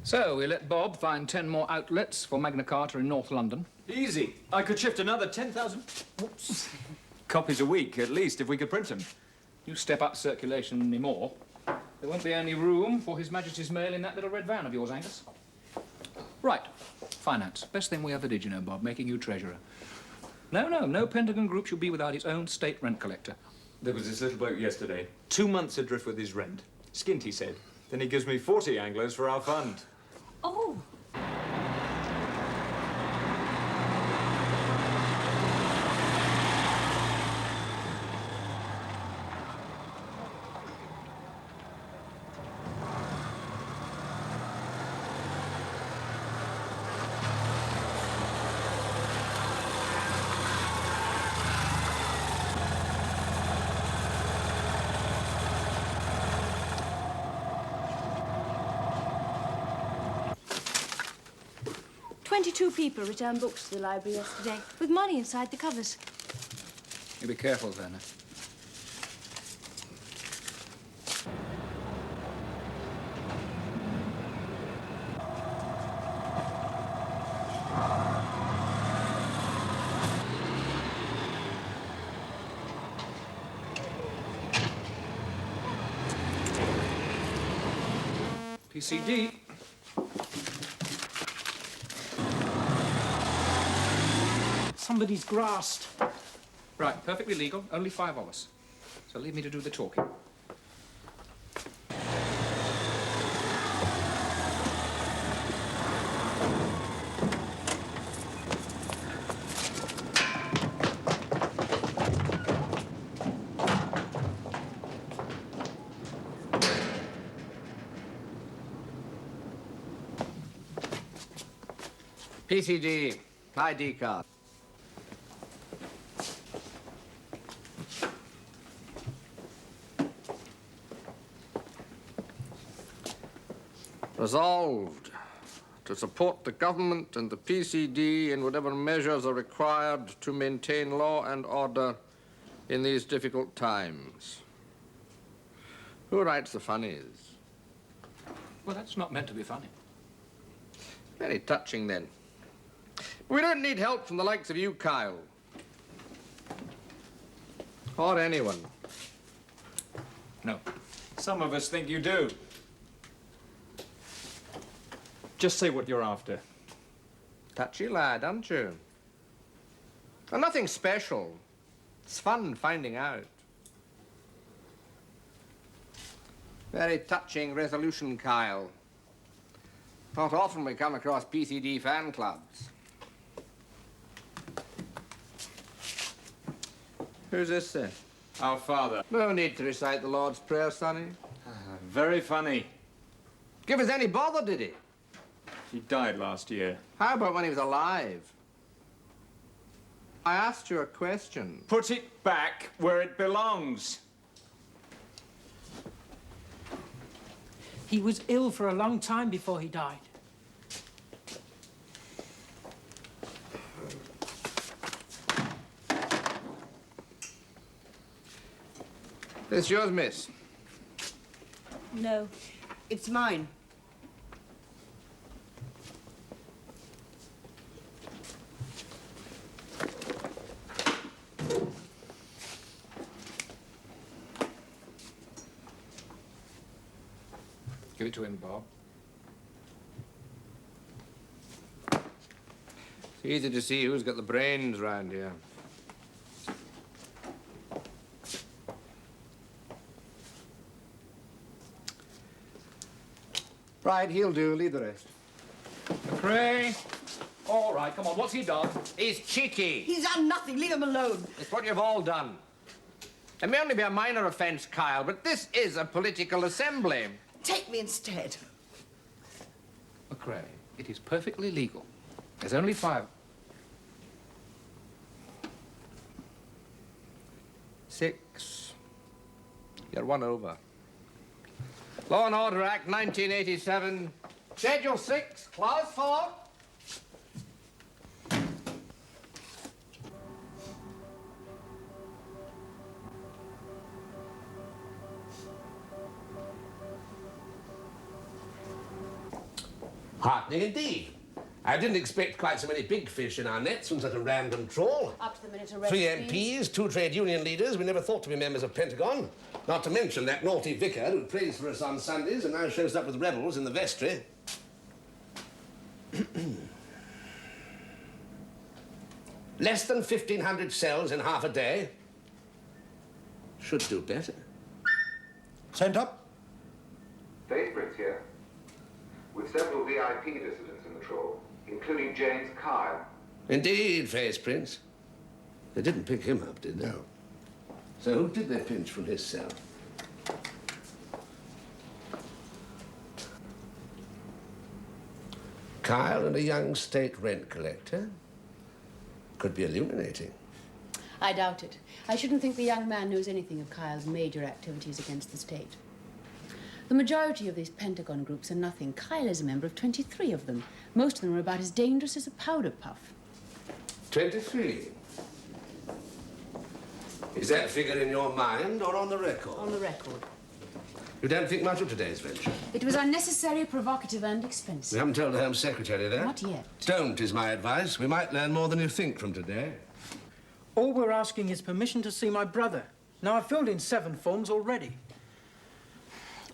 So, we let Bob find 10 more outlets for Magna Carta in North London. Easy. I could shift another 10,000 copies a week, at least, if we could print them. You step up circulation any more, there won't be any room for His Majesty's mail in that little red van of yours, Angus. Right. Finance. Best thing we ever did, you know, Bob, making you treasurer. No Pentagon group should be without its own state rent collector. There was this little bloke yesterday, 2 months adrift with his rent. Skint, he said. Then he gives me 40 Anglos for our fund. Oh. Two people returned books to the library yesterday, with money inside the covers. You be careful, Werner. PCD. Somebody's grassed. Right, perfectly legal. Only 5 of us. So leave me to do the talking. PCD, ID card. Resolved to support the government and the PCD in whatever measures are required to maintain law and order in these difficult times. Who writes the funnies? Well, that's not meant to be funny. Very touching, then. We don't need help from the likes of you, Kyle. Or anyone. No. Some of us think you do. Just say what you're after. Touchy lad, aren't you? And nothing special. It's fun finding out. Very touching resolution, Kyle. Not often we come across PCD fan clubs. Who's this, then? Our father. No need to recite the Lord's Prayer, sonny. Very funny. Give us any bother, did he? He died last year. How about when he was alive? I asked you a question. Put it back where it belongs. He was ill for a long time before he died. This yours, miss? No, it's mine. Give it to him, Bob. It's easy to see who's got the brains round here. Right, he'll do. Leave the rest. McRae. All right, come on. What's he done? He's cheeky. He's done nothing. Leave him alone. It's what you've all done. It may only be a minor offense, Kyle, but this is a political assembly. Take me instead. McRae, it is perfectly legal. There's only 5. 6. You're 1 over. Law and Order Act 1987, Schedule 6, Clause 4. Heartening indeed. I didn't expect quite so many big fish in our nets from such a random trawl. Up to the minute arrest, 3 please. MPs, 2 trade union leaders, we never thought to be members of Pentagon. Not to mention that naughty vicar who prays for us on Sundays and now shows up with rebels in the vestry. Less than 1,500 cells in half a day. Should do better. Sent up? Faith Prince here, with several VIP dissidents in the trawl, including James Kyle. Indeed, Face Prince. They didn't pick him up, did they? No. So who did they pinch from his cell? Kyle and a young state rent collector? Could be illuminating. I doubt it. I shouldn't think the young man knows anything of Kyle's major activities against the state. The majority of these Pentagon groups are nothing. Kyle is a member of 23 of them. Most of them are about as dangerous as a powder puff. 23. Is that figure in your mind or on the record? On the record. You don't think much of today's venture? It was unnecessary, provocative, and We expensive. haven't told the Home Secretary that. Not yet. Don't, is my advice. We might learn more than you think from today. All we're asking is permission to see my brother. Now, I've filled in 7 forms already.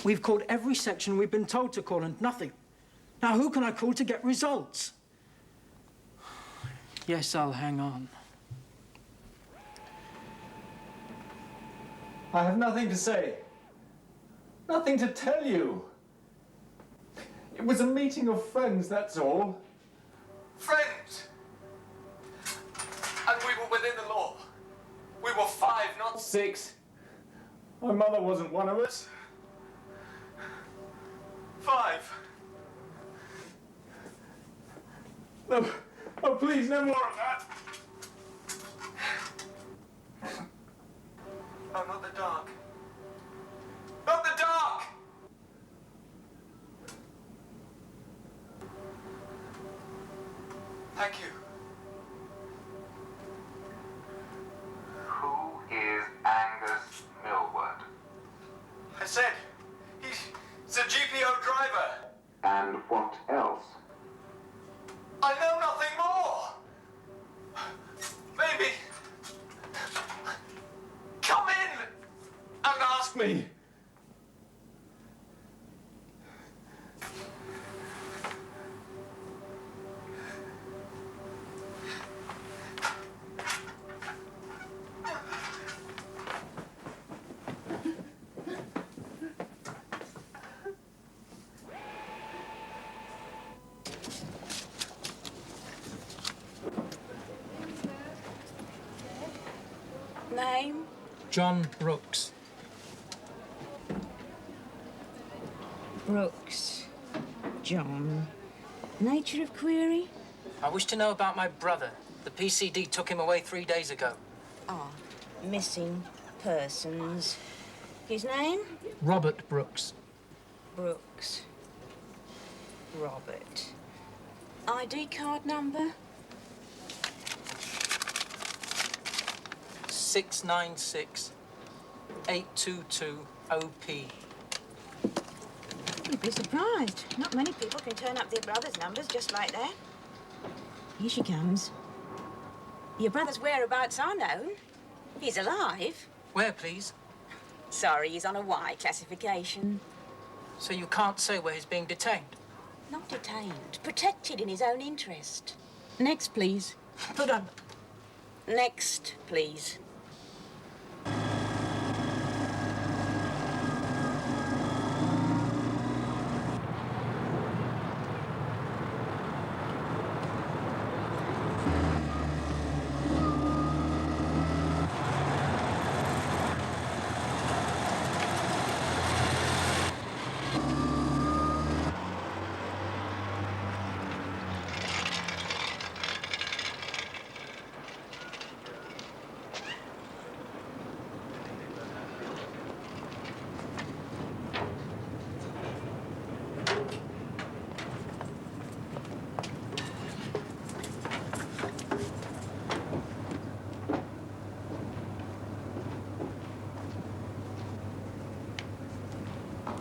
We've called every section we've been told to call and nothing. Now, who can I call to get results? Yes, I'll hang on. I have nothing to say. Nothing to tell you. It was a meeting of friends, that's all. Friends! And we were within the law. We were 5, not 6. My mother wasn't one of us. 5. No, oh please, no more of that. Oh, not the dark. Not the dark! Thank you. Who is Angus Millward? I said, he's a GPO driver. And what else? I know nothing more. Maybe. Come in and ask me. Name? John Brooks. Brooks. John. Nature of query? I wish to know about my brother. The PCD took him away 3 days ago. Ah, missing persons. His name? Robert Brooks. Brooks. Robert. ID card number? 696 822 OP. You'd be surprised. Not many people can turn up their brother's numbers just like that. Here she comes. Your brother's whereabouts are known. He's alive. Where, please? Sorry, he's on a Y classification. So you can't say where he's being detained? Not detained. Protected in his own interest. Next, please. Put on. Next, please.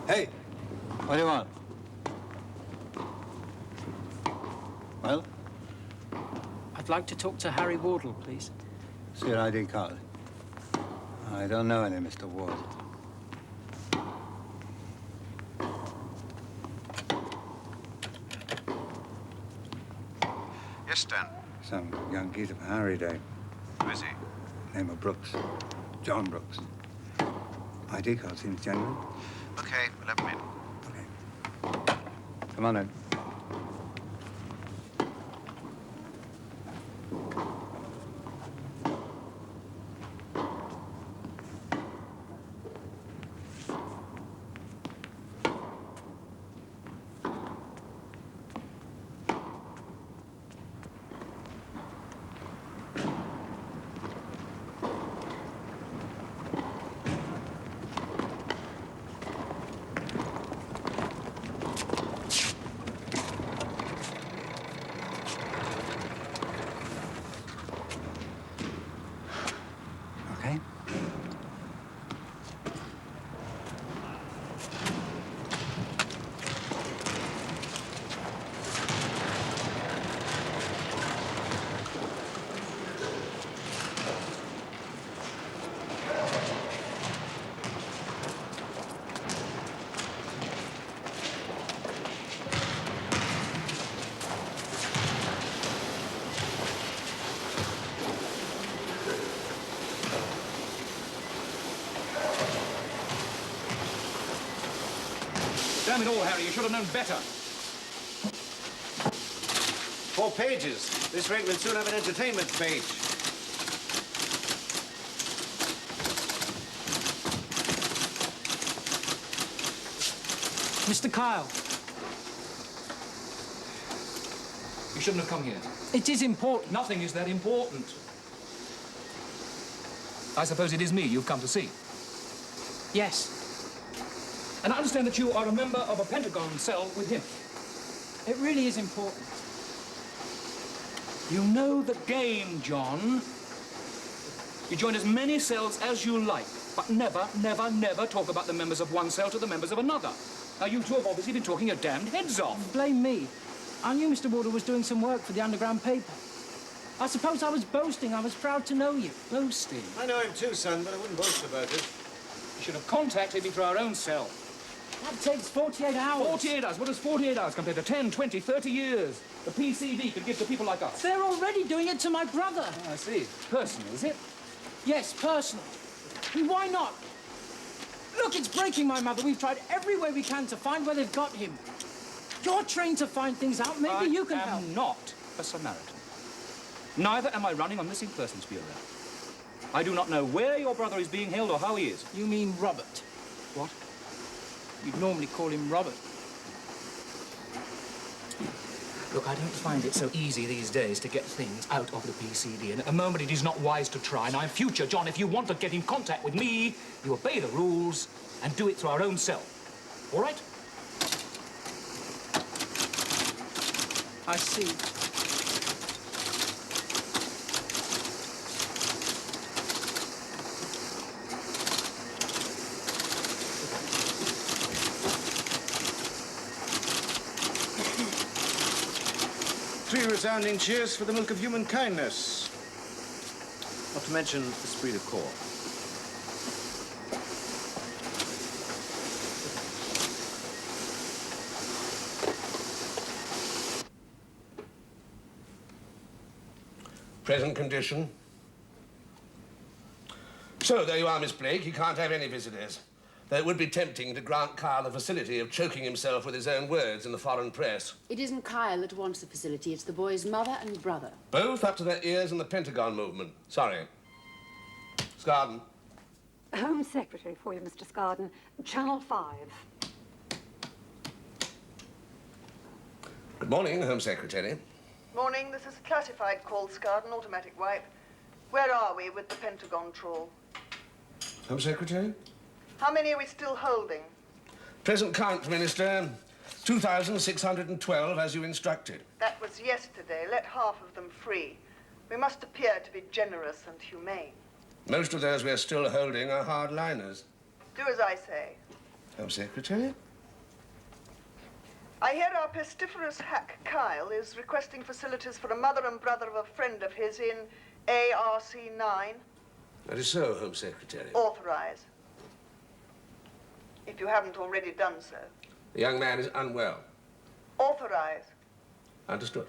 Hey, what do you want? Well, I'd like to talk to Harry Wardle, please. see your ID card. I don't know any Mr. Wardle. Yes, Stan. Some young geezer for Harry Day. Who is he? Name of Brooks. John Brooks. ID card seems genuine. Okay, we'll have him in. Okay. Come on in. Okay. Damn it all, Harry, you should have known better. 4 pages. This rate will soon have an entertainment page. Mr. Kyle, You shouldn't have come here. it is important. Nothing is that important. I suppose it is me you've come to see. Yes, And I understand that you are a member of a Pentagon cell with him. it really is important. You know the game, John. You join as many cells as you like, but never, never, never talk about the members of one cell to the members of another. Now, you two have obviously been talking your damned heads off. Blame me. I knew Mr. Wardle was doing some work for the underground paper. I suppose I was boasting. I was proud to know you. Boasting. I know him too, son, but I wouldn't boast about it. You should have contacted me through our own cell. That takes 48 hours. 48 hours? What does 48 hours compared to 10, 20, 30 years? The PCD could give to people like us. They're already doing it to my brother. Oh, I see. Personal, is it? Yes, personal. And why not? Look, it's breaking my mother. We've tried every way we can to find where they've got him. You're trained to find things out. Maybe you can help. I am not a Samaritan. Neither am I running a missing persons bureau. I do not know where your brother is being held or how he is. You mean Robert? What? You'd normally call him Robert. Look, I don't find it so easy these days to get things out of the PCD, and at the moment it is not wise to try. Now, in future, John, if you want to get in contact with me, you obey the rules and do it through our own cell. All right? I see. Three resounding cheers for the milk of human kindness. Not to mention the esprit de corps. Present condition. So, there you are, Miss Blake. He can't have any visitors. Though it would be tempting to grant Kyle the facility of choking himself with his own words in the foreign press. It isn't Kyle that wants the facility, it's the boy's mother and brother. Both up to their ears in the Pentagon movement. Sorry. Scarden. Home Secretary for you, Mr. Scarden. Channel 5. Good morning, Home Secretary. Morning, this is a classified call, Scarden, automatic wipe. Where are we with the Pentagon trawl? Home Secretary? How many are we still holding? Present count, Minister. 2,612, as you instructed. That was yesterday. Let half of them free. We must appear to be generous and humane. Most of those we're still holding are hardliners. Do as I say. Home Secretary? I hear our pestiferous hack Kyle is requesting facilities for a mother and brother of a friend of his in ARC9. That is so, Home Secretary. Authorize. If you haven't already done so. The young man is unwell. Authorize. Understood.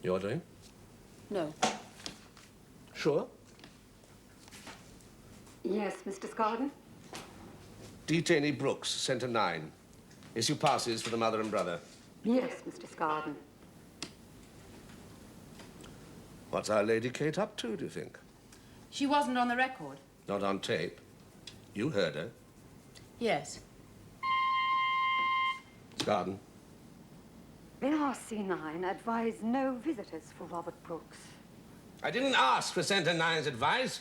You're doing? No. Sure? Yes, Mr. Scarden? Detainee Brooks, Centre 9. Issue passes for the mother and brother. Yes, Mr. Scarden. What's Our Lady Kate up to, do you think? She wasn't on the record. Not on tape. You heard her. Yes. Scarden. ARC9 advised no visitors for Robert Brooks. I didn't ask for Centre 9's advice.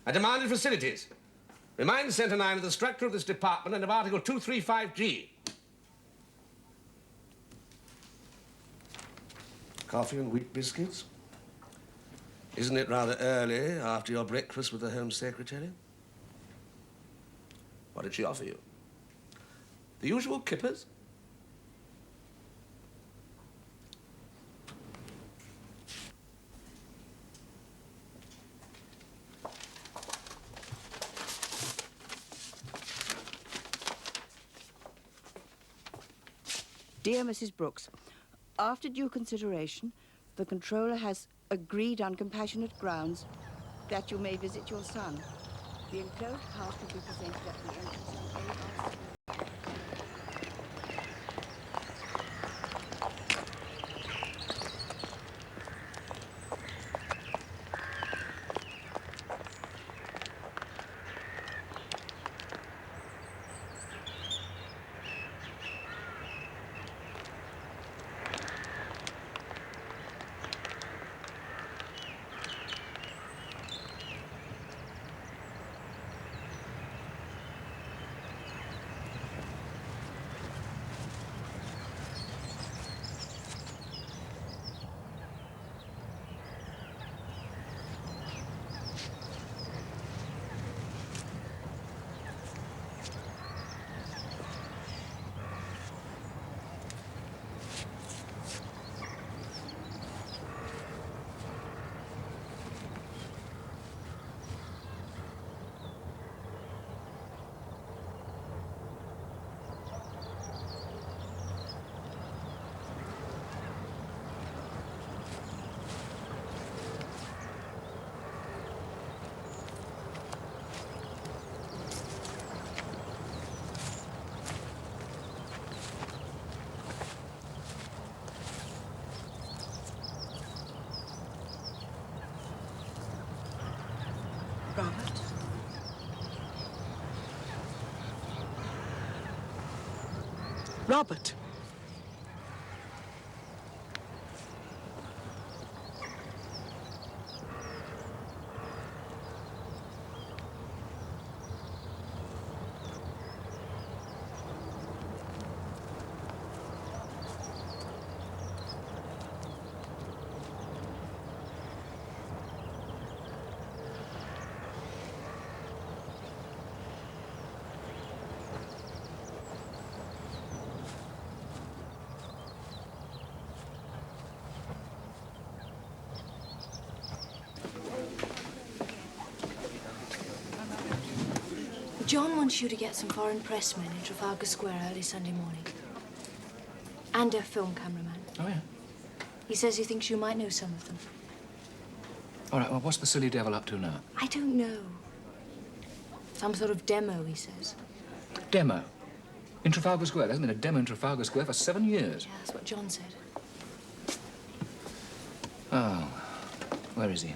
I demanded facilities. Remind Centre 9 of the structure of this department and of Article 235G. Coffee and wheat biscuits? Isn't it rather early after your breakfast with the Home Secretary? What did she offer you? The usual kippers? Dear Mrs. Brooks, after due consideration, the controller has agreed on compassionate grounds that you may visit your son. The enclosed pass will be presented at the entrance of the ARC. Robert? Robert! John wants you to get some foreign pressmen in Trafalgar Square early Sunday morning. And a film cameraman. Oh, yeah? He says he thinks you might know some of them. All right, well, what's the silly devil up to now? I don't know. Some sort of demo, he says. Demo? In Trafalgar Square? There hasn't been a demo in Trafalgar Square for 7 years. Yeah, that's what John said. Oh, where is he?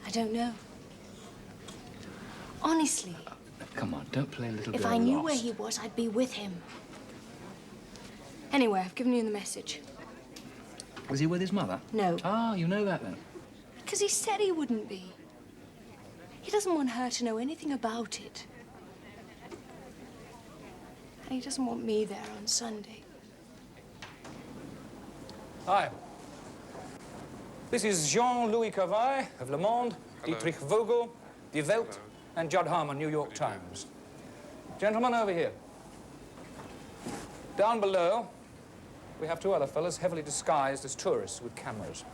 I don't know. Honestly, Come on, don't play little girl if I knew lost. where he was, I'd be with him. Anyway, I've given you the message. Was he with his mother? No. Ah, you know that then? Because he said he wouldn't be. He doesn't want her to know anything about it. And he doesn't want me there on Sunday. Hi. This is Jean-Louis Cavaille of Le Monde, Dietrich Vogel, Die Welt, and Judd Harmon, New York Times. Gentlemen, over here. Down below, we have two other fellas heavily disguised as tourists with cameras.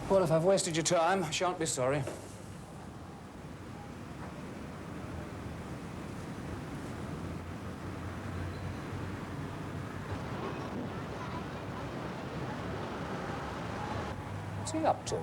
Well, if I've wasted your time, I shan't be sorry. What's he up to?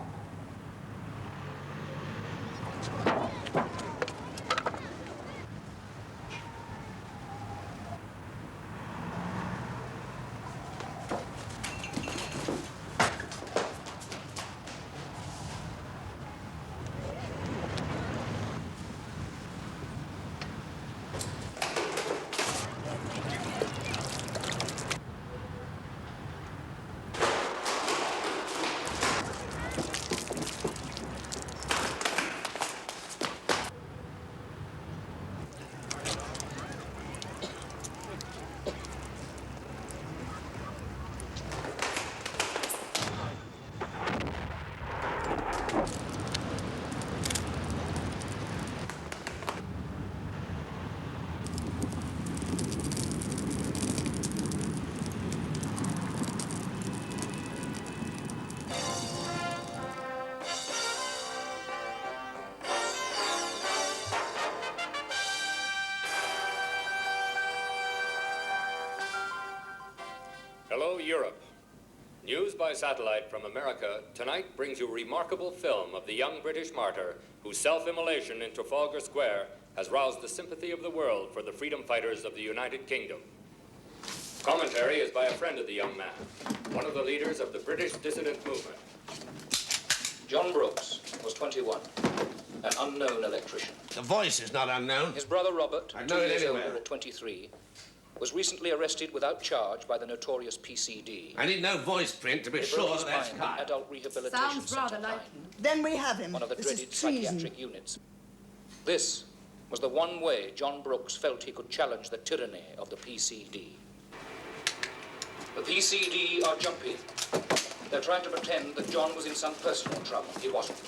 Hello, Europe. News by satellite from America tonight brings you a remarkable film of the young British martyr whose self-immolation in Trafalgar Square has roused the sympathy of the world for the freedom fighters of the United Kingdom. Commentary is by a friend of the young man, one of the leaders of the British dissident movement. John Brooks was 21, an unknown electrician. The voice is not unknown. His brother Robert, I 2 know it years anywhere. older at 23, was recently arrested without charge by the notorious PCD. I need no voice print to be They sure broke his that that's mind in Kyle. adult rehabilitation Sounds rather centre, like him. Then we have him. one of the This dreaded is treason. psychiatric units. This was the one way John Brooks felt he could challenge the tyranny of the PCD. The PCD are jumpy. They're trying to pretend that John was in some personal trouble. He wasn't.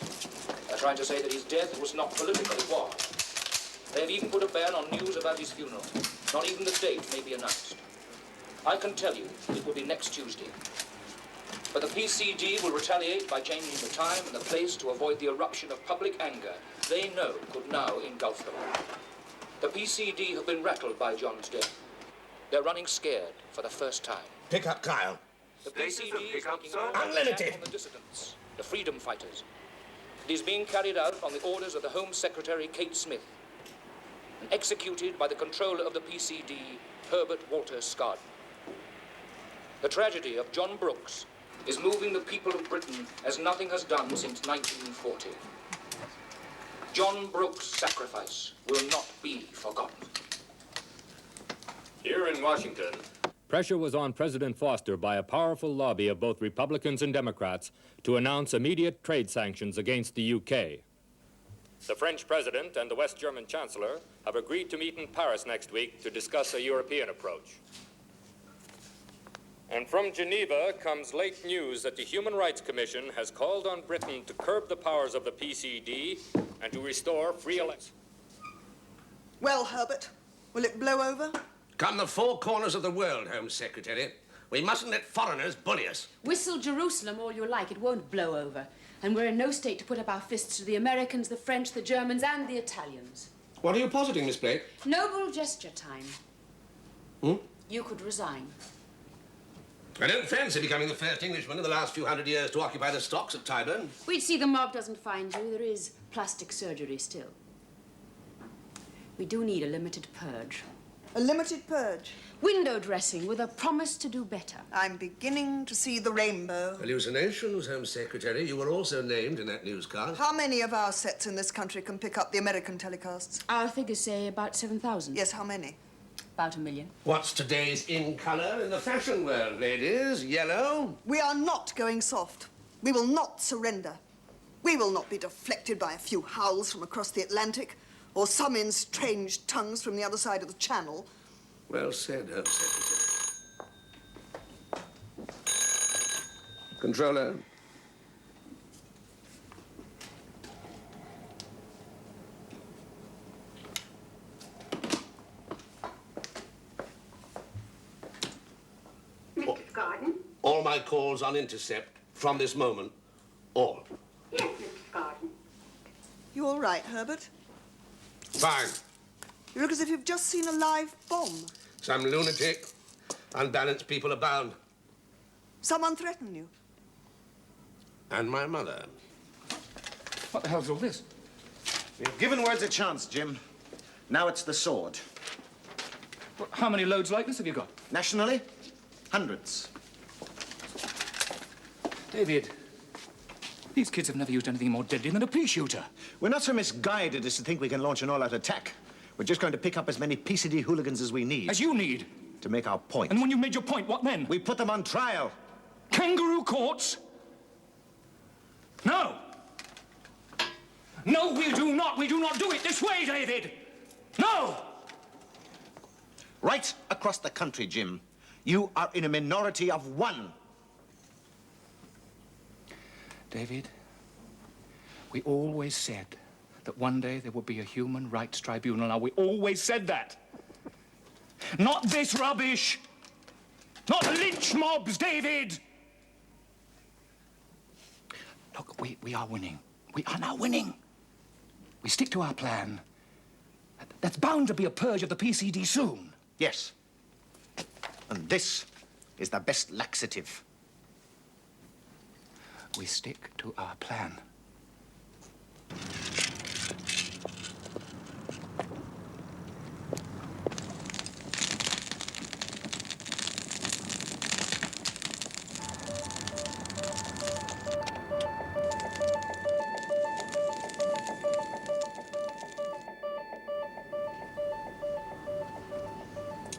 They're trying to say that his death was not political. It was. They've even put a ban on news about his funeral. Not even the date may be announced. I can tell you it will be next Tuesday. But the PCD will retaliate by changing the time and the place to avoid the eruption of public anger they know could now engulf them. The PCD have been rattled by John's death. They're running scared for the first time. Pick up Kyle. The PCD is making Unlimited. attack on the dissidents, the freedom fighters. It is being carried out on the orders of the Home Secretary Kate Smith and executed by the controller of the PCD, Herbert Walter Scott. The tragedy of John Brooks is moving the people of Britain as nothing has done since 1940. John Brooks' sacrifice will not be forgotten. Here in Washington, pressure was on President Foster by a powerful lobby of both Republicans and Democrats to announce immediate trade sanctions against the UK. The French president and the West German chancellor have agreed to meet in Paris next week to discuss a European approach. And from Geneva comes late news that the Human Rights Commission has called on Britain to curb the powers of the PCD and to restore free elections. Well, Herbert, will it blow over? Come the four corners of the world, Home Secretary. We mustn't let foreigners bully us. Whistle Jerusalem all you like, it won't blow over. And we're in no state to put up our fists to the Americans, the French, the Germans, and the Italians. What are you positing, Miss Blake? Noble gesture time. Hmm? You could resign. I don't fancy becoming the first Englishman in the last few hundred years to occupy the stocks at Tyburn. We'd see the mob doesn't find you. There is plastic surgery still. We do need a limited purge. A limited purge? Window dressing with a promise to do better. I'm beginning to see the rainbow. Hallucinations, Home Secretary. You were also named in that newscast. How many of our sets in this country can pick up the American telecasts? Our figures say about 7,000. Yes, how many? About 1 million. What's today's in colour in the fashion world, ladies? Yellow? We are not going soft. We will not surrender. We will not be deflected by a few howls from across the Atlantic or some in strange tongues from the other side of the Channel. Well said, Home Secretary. Controller. Mr. Scarden? All my calls on intercept from this moment. All. Yes, Mr. Scarden. You all right, Herbert? Fine. You look as if you've just seen a live bomb. Some lunatic, unbalanced people abound. Someone threatened you. And my mother. What the hell's all this? We've given words a chance, Jim. Now it's the sword. Well, how many loads like this have you got? Nationally? Hundreds. David, these kids have never used anything more deadly than a pea shooter. We're not so misguided as to think we can launch an all-out attack. We're just going to pick up as many PCD hooligans as we need. As you need? To make our point. And when you've made your point, what then? We put them on trial. Kangaroo courts? No! No, we do not. We do not do it this way, David. No! Right across the country, Jim, you are in a minority of one. David, we always said that one day there would be a human rights tribunal. Now, we always said that. Not this rubbish. Not lynch mobs, David. Look, we are winning. We are now winning. We stick to our plan. That's bound to be a purge of the PCD soon. Yes. And this is the best laxative. We stick to our plan.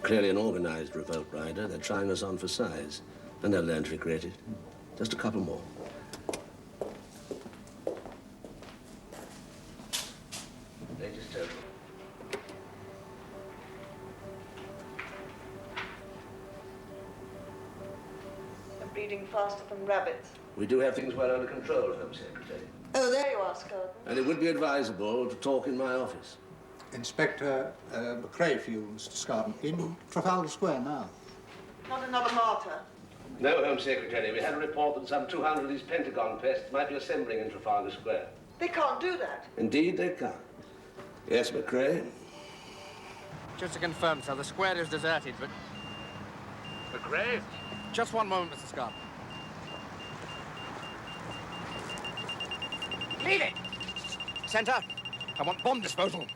Clearly an organized revolt, Ryder. They're trying us on for size. And they'll learn to regret it. Just a couple more. Latest total. They're breeding faster than rabbits. We do have things well under control, Home Secretary. Oh, there you are, Scarden. And it would be advisable to talk in my office. Inspector McRae for you, Mr. Scarden, in Trafalgar Square now. Not another martyr. No, Home Secretary. We had a report that some 200 of these Pentagon pests might be assembling in Trafalgar Square. They can't do that. Indeed, they can't. Yes, McRae? Just to confirm, sir, the square is deserted, but... McRae? Just one moment, Mr. Scott. Leave it! Centre, I want bomb disposal.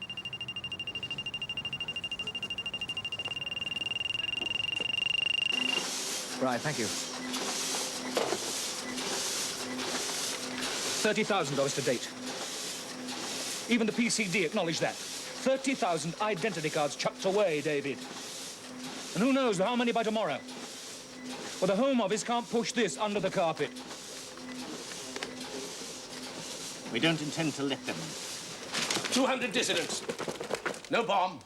Right, thank you. $30,000 to date. Even the PCD acknowledged that. 30,000 identity cards chucked away, David. And who knows how many by tomorrow. Well, the Home Office can't push this under the carpet. We don't intend to let them. 200 dissidents. No bomb,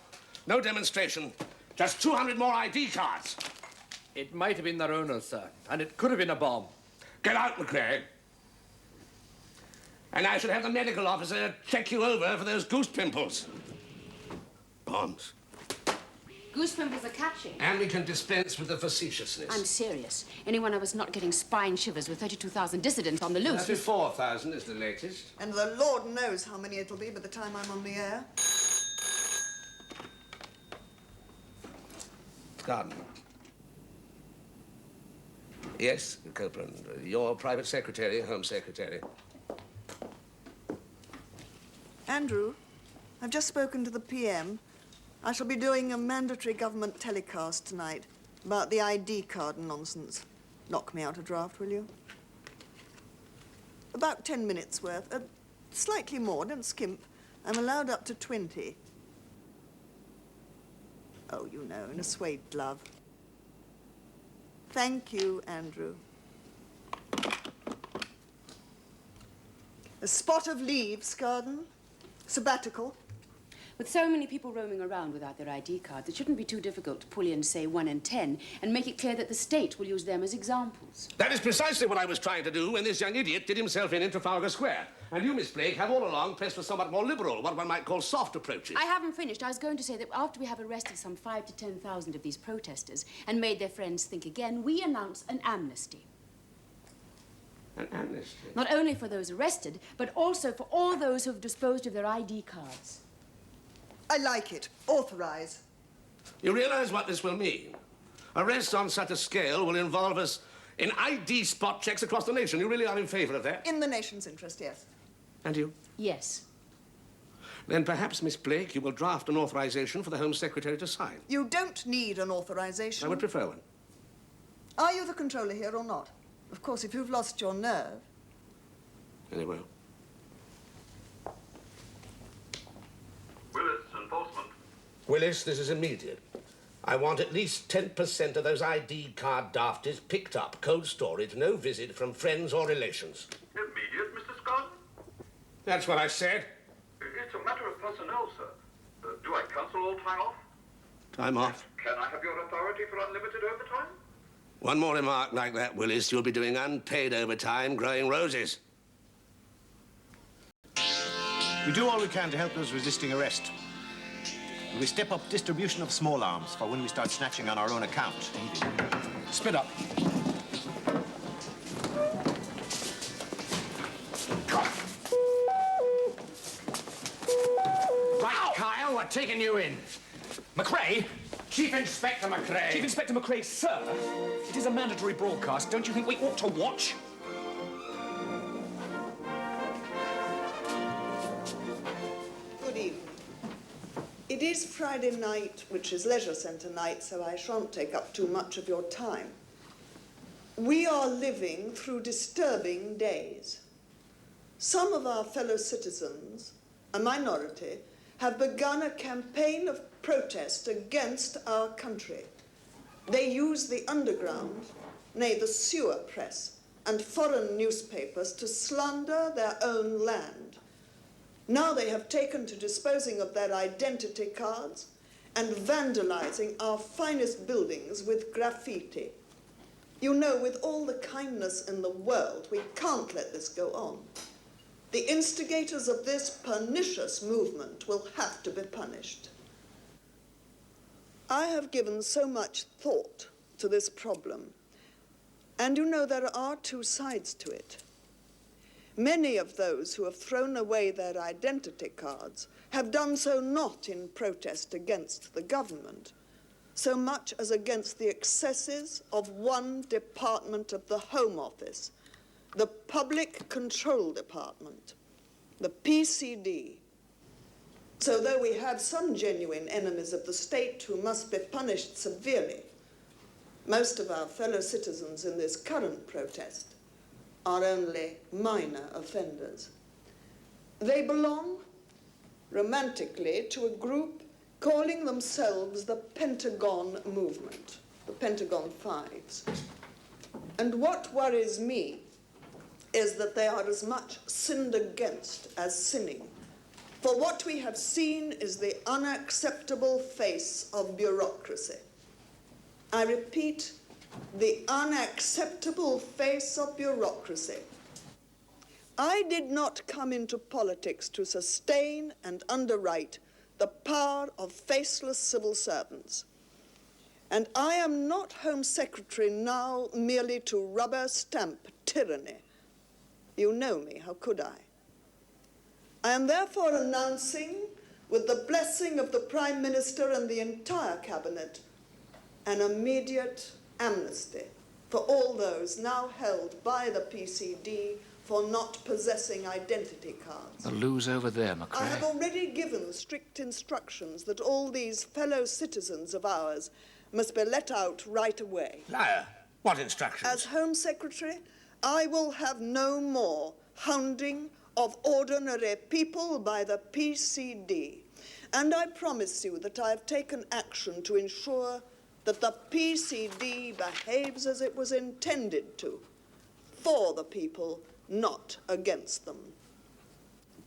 no demonstration. Just 200 more ID cards. It might have been their owners, sir, and it could have been a bomb. Get out, McRae. And I should have the medical officer check you over for those goose pimples. Bombs. Goose pimples are catching. And we can dispense with the facetiousness. I'm serious. Anyone I was not getting spine shivers with 32,000 dissidents on the loose. 34,000 is the latest. And the Lord knows how many it'll be by the time I'm on the air. Garden. Yes, Copeland. Your private secretary, Home Secretary. Andrew, I've just spoken to the PM. I shall be doing a mandatory government telecast tonight about the ID card nonsense. Knock me out a draft, will you? About 10 minutes worth. Slightly more, don't skimp. I'm allowed up to 20. Oh, you know, in a suede glove. Thank you, Andrew. A spot of leaves, Garden. Sabbatical. With so many people roaming around without their ID cards, it shouldn't be too difficult to pull in, say, 1 and 10, and make it clear that the state will use them as examples. That is precisely what I was trying to do when this young idiot did himself in Trafalgar Square. And you, Miss Blake, have all along pressed for somewhat more liberal, what one might call soft approaches. I haven't finished. I was going to say that after we have arrested some 5,000 to 10,000 of these protesters and made their friends think again, we announce an amnesty. An amnesty? Not only for those arrested, but also for all those who have disposed of their ID cards. I like it. Authorize. You realize what this will mean? Arrests on such a scale will involve us in ID spot checks across the nation. You really are in favor of that? In the nation's interest, yes. And you? Yes. Then perhaps, Miss Blake, you will draft an authorization for the Home Secretary to sign. You don't need an authorization. I would prefer one. Are you the controller here or not? Of course, if you've lost your nerve. Very well. Willis, enforcement. Willis, this is immediate. I want at least 10% of those ID card dafties picked up, cold storage, no visit from friends or relations. Immediate, Mr. Scott? That's what I said. It's a matter of personnel, sir. Do I cancel all time off? Time off. Can I have your authority for unlimited overtime? One more remark like that, Willis, you'll be doing unpaid overtime growing roses. We do all we can to help those resisting arrest. We step up distribution of small arms for when we start snatching on our own account. Spit up. Right, Kyle, we're taking you in. McRae? Chief Inspector McRae. Chief Inspector McRae, sir, it is a mandatory broadcast. Don't you think we ought to watch? Good evening. It is Friday night, which is leisure centre night, so I shan't take up too much of your time. We are living through disturbing days. Some of our fellow citizens, a minority, have begun a campaign of protest against our country. They use the underground, nay, the sewer press, and foreign newspapers to slander their own land. Now they have taken to disposing of their identity cards and vandalizing our finest buildings with graffiti. You know, with all the kindness in the world, we can't let this go on. The instigators of this pernicious movement will have to be punished. I have given so much thought to this problem, and you know there are two sides to it. Many of those who have thrown away their identity cards have done so not in protest against the government, so much as against the excesses of one department of the Home Office, the Public Control Department, the PCD. So though we have some genuine enemies of the state who must be punished severely, most of our fellow citizens in this current protest are only minor offenders. They belong, romantically, to a group calling themselves the Pentagon Movement, the Pentagon Fives. And what worries me is that they are as much sinned against as sinning. For what we have seen is the unacceptable face of bureaucracy. I repeat, the unacceptable face of bureaucracy. I did not come into politics to sustain and underwrite the power of faceless civil servants. And I am not Home Secretary now merely to rubber stamp tyranny. You know me, how could I? I am therefore announcing, with the blessing of the Prime Minister and the entire Cabinet, an immediate amnesty. for all those now held by the PCD for not possessing identity cards. The loo's over there, I have McRae. already given strict instructions that all these fellow citizens of ours must be let out right away. Liar. What instructions? As Home Secretary, I will have no more hounding of ordinary people by the PCD. And I promise you that I have taken action to ensure that the PCD behaves as it was intended to, for the people, not against them.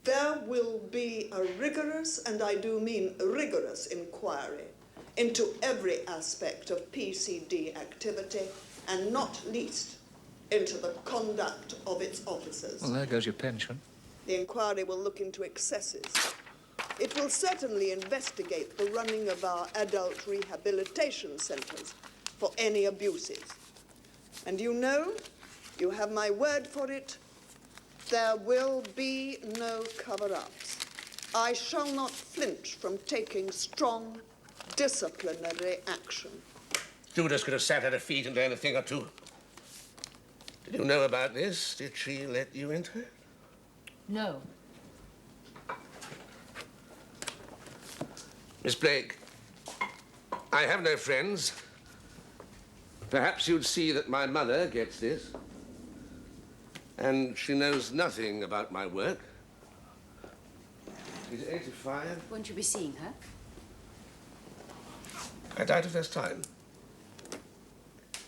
There will be a rigorous, and I do mean rigorous, inquiry into every aspect of PCD activity, and not least into the conduct of its officers. Well, there goes your pension. The inquiry will look into excesses. It will certainly investigate the running of our adult rehabilitation centres for any abuses. And you know, you have my word for it, there will be no cover-ups. I shall not flinch from taking strong disciplinary action. Judas could have sat at her feet and learned a thing or two. Did you know about this? Did she let you enter? No. Miss Blake, I have no friends. Perhaps you'd see that my mother gets this. And she knows nothing about my work. She's 85. Won't you be seeing her? I doubt if there's time.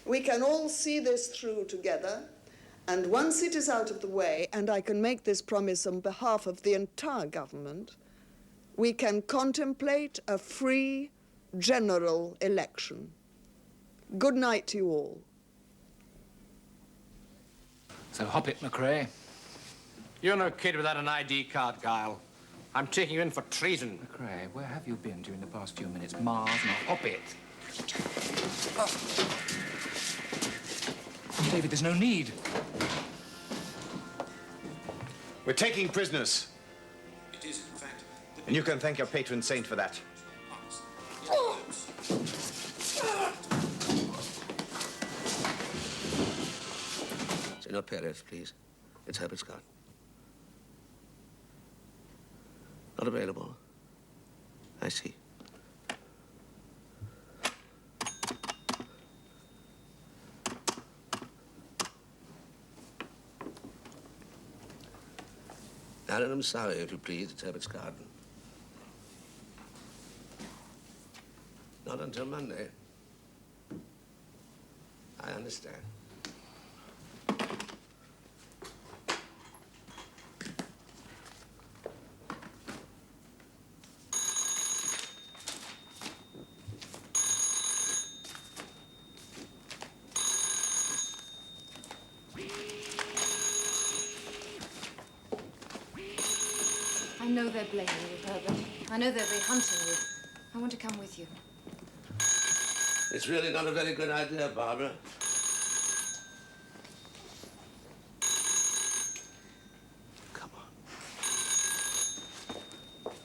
We can all see this through together, and once it is out of the way, and I can make this promise on behalf of the entire government, we can contemplate a free general election. Good night to you all. So hop it, McRae. You're no kid without an ID card, Guile. I'm taking you in for treason. McRae, where have you been during the past few minutes? Mars, now hop it. David, there's no need. We're taking prisoners. It is, in fact. And you can thank your patron saint for that. Senor Perez, please. It's Herbert Scott. Not available. I see. Alan, I'm sorry, if you please. It's Herbert's garden. Not until Monday. I understand. I know they're blaming you, Herbert. I know they'll be hunting you. I want to come with you. It's really not a very good idea, Barbara. Come on.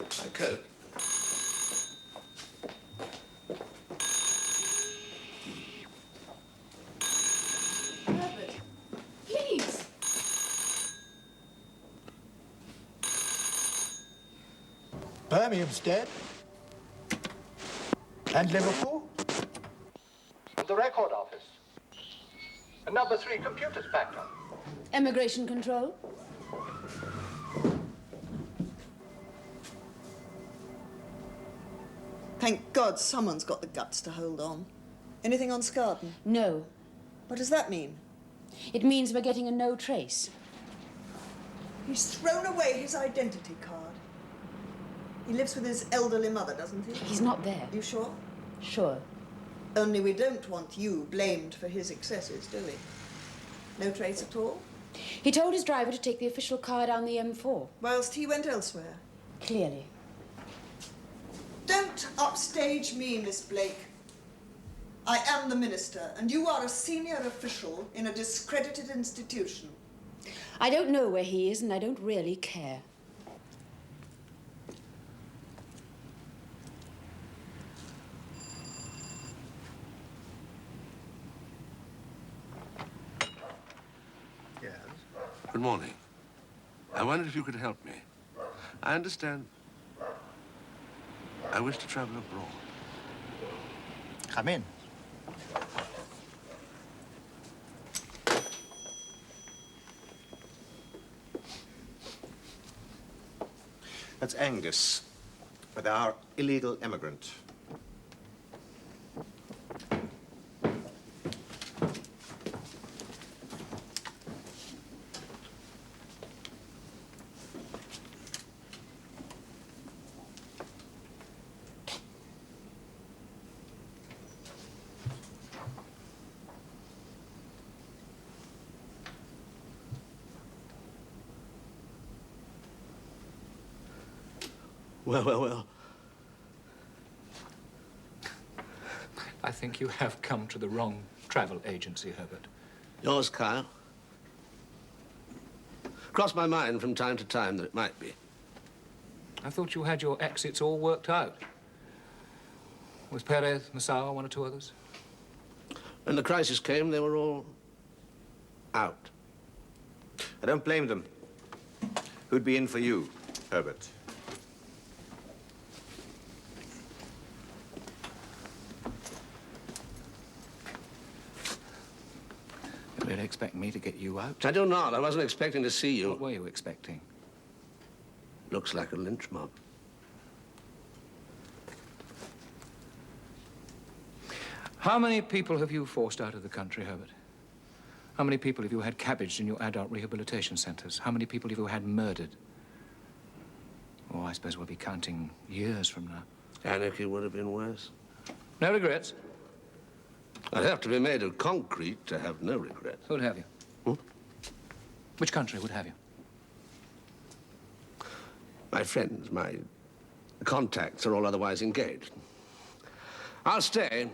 My coat. Herbert, please. Birmingham's dead. And Liverpool? The record office. And number 3 computers packed up. Emigration control? Thank God someone's got the guts to hold on. Anything on Scarden? No. What does that mean? It means we're getting a no trace. He's thrown away his identity card. He lives with his elderly mother, doesn't he? He's not there. You sure? Sure. Only we don't want you blamed for his excesses, do we? No trace at all? He told his driver to take the official car down the M4. Whilst he went elsewhere? Clearly. Don't upstage me, Miss Blake. I am the minister, and you are a senior official in a discredited institution. I don't know where he is, and I don't really care. Good morning. I wondered if you could help me. I understand I wish to travel abroad. Come in. That's Angus, with our illegal immigrant. Well. I think you have come to the wrong travel agency, Herbert. Yours, Kyle? Crossed my mind from time to time that it might be. I thought you had your exits all worked out. Was Perez, Massao, one or two others? When the crisis came, they were all out. I don't blame them. Who'd be in for you, Herbert? You really expect me to get you out? I do not. I wasn't expecting to see you. What were you expecting? Looks like a lynch mob. How many people have you forced out of the country, Herbert? How many people have you had cabbaged in your adult rehabilitation centers? How many people have you had murdered? Oh, I suppose we'll be counting years from now. Anarchy would have been worse. No regrets? I'd have to be made of concrete to have no regrets. Who'd have you? Which country would have you? My friends, my contacts are all otherwise engaged. I'll stay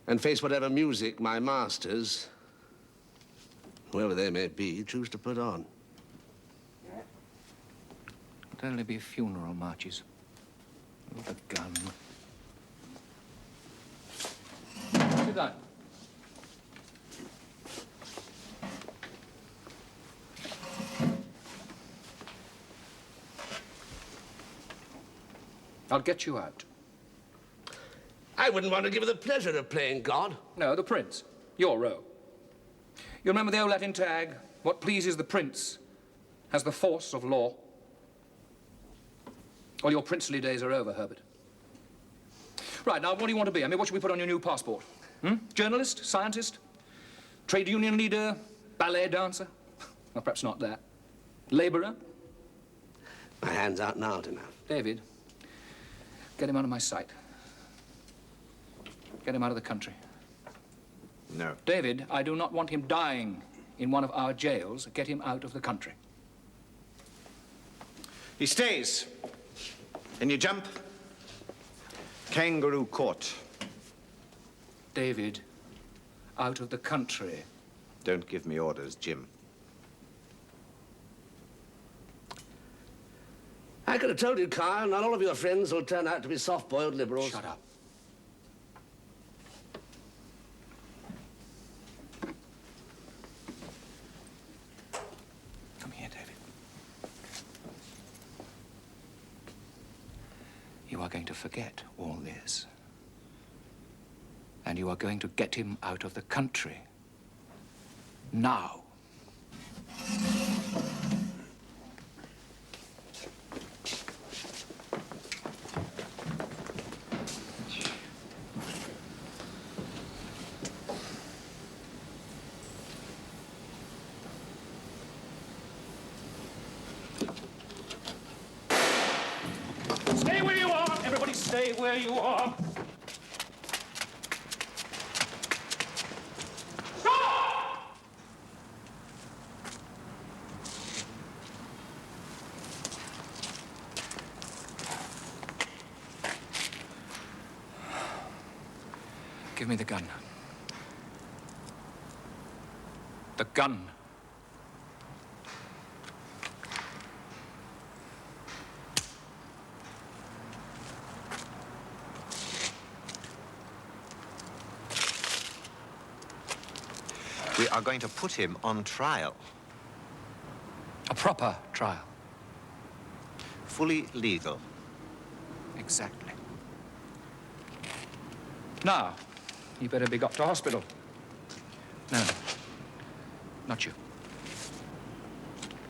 and face whatever music my masters, whoever they may be, choose to put on. It'll only be funeral marches. With a gun. Sit down. I'll get you out. I wouldn't want to give her the pleasure of playing God. No, the prince. Your row. You remember the old Latin tag? What pleases the prince has the force of law. Well, your princely days are over, Herbert. Right, now, what do you want to be? I mean, what should we put on your new passport? Journalist? Scientist? Trade union leader? Ballet dancer? Well, perhaps not that. Laborer? My hands aren't gnarled enough. David, get him out of my sight. Get him out of the country. No. David, I do not want him dying in one of our jails. Get him out of the country. He stays. Can you jump? Kangaroo court. David, out of the country. Don't give me orders, Jim. I could have told you, Kyle, not all of your friends will turn out to be soft-boiled liberals. Shut up. Come here, David. You are going to forget all this. And you are going to get him out of the country. Now. Stay where you are! Everybody stay where you are! Give me the gun. The gun. We are going to put him on trial. A proper trial. Fully legal. Exactly. Now, you better be got to hospital. No, not you.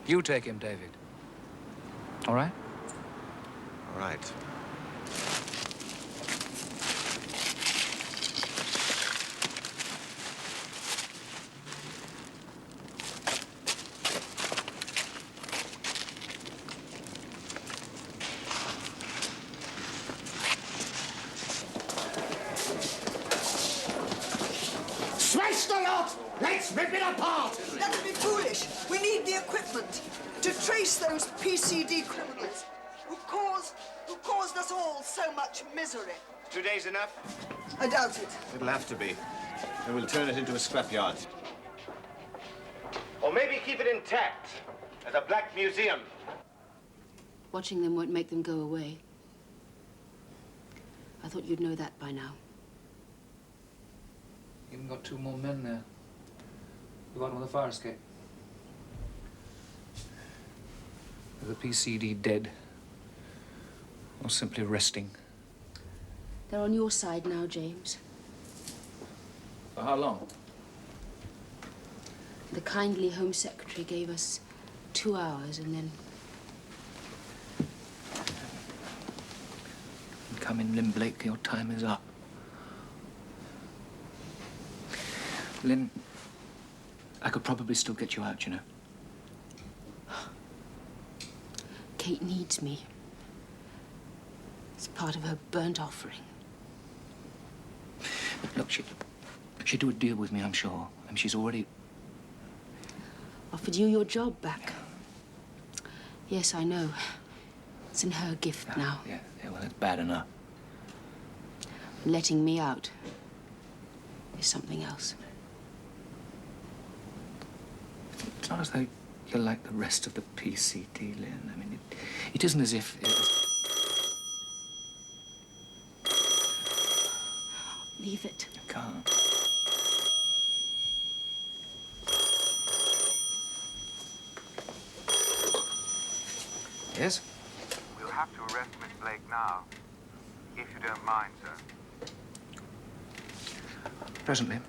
You take him, David. All right? All right. Smash the lot! Let's rip it apart! That would be foolish. We need the equipment to trace those PCD criminals who caused us all so much misery. 2 days enough? I doubt it. It'll have to be. And we'll turn it into a scrapyard. Or maybe keep it intact as a black museum. Watching them won't make them go away. I thought you'd know that by now. Even got 2 more men there. The one on the fire escape. Are the PCD dead? Or simply resting? They're on your side now, James. For how long? The kindly Home Secretary gave us 2 hours and then... Come in, Lynn Blake, your time is up. Lynn, I could probably still get you out, you know. Kate needs me. It's part of her burnt offering. Look, she'd do a deal with me, I'm sure. I mean, she's already... Offered you your job back. Yes, I know. It's in her gift now. Yeah, well, it's bad enough. Letting me out is something else. It's not as though you're like the rest of the PCD, Lynn. I mean, it isn't as if... Leave it. You can't. Yes? We'll have to arrest Miss Blake now, if you don't mind, sir. Presently.